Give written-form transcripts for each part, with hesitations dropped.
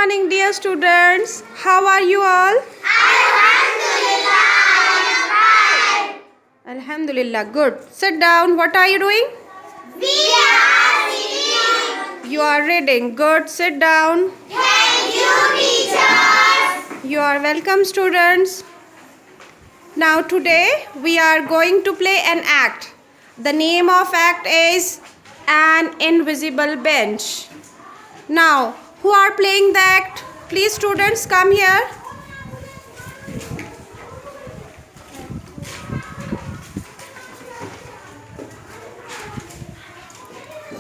morning, dear students. How are you all? Alhamdulillah, I am fine. Alhamdulillah, good. Sit down. What are you doing? We are reading. You are reading. Good. Sit down. Thank you, teachers. You are welcome, students. Now, today we are going to play an act. The name of act is An Invisible Bench. Now, who are playing the act? Please, students, come here.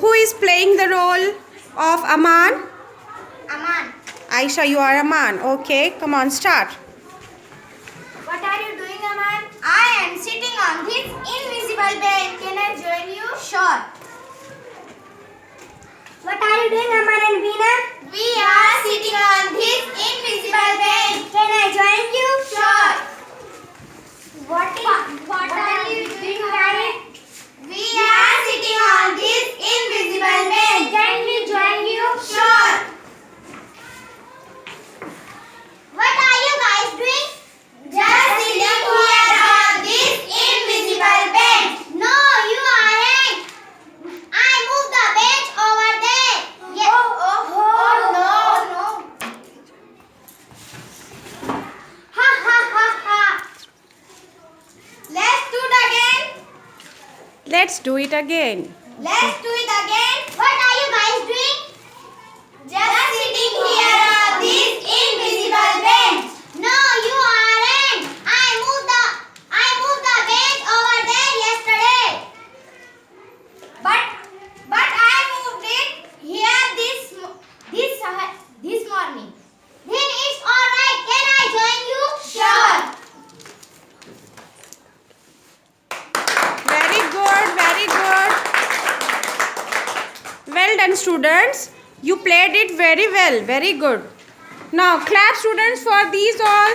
Who is playing the role of Aman? Aman, Aisha, you are Aman. Okay, come on, start. what are you doing, Aman? I am sitting on this invisible bench. Can I join you? Sure. What are you doing, Aman and Veena? We are sitting on this invisible bench. Can I join you? Sure. What are you doing, Ryan? We are sitting on this invisible bench. Can we join you? Sure. What are you guys doing? Just sitting here on this invisible bench. No, you aren't. I moved the bench over there. Yes. Oh, no. Ha ha ha ha. Let's do it again. Let's do it again. Let's do it again. What are you guys doing? Just sitting here on this invisible bench. No, you aren't. I moved the bench over there yesterday. But I moved it here this morning. Then it's all right. Can I join you? Sure. Very good, very good. Well done, students. You played it very well. Very good. Now, clap, students, for these all.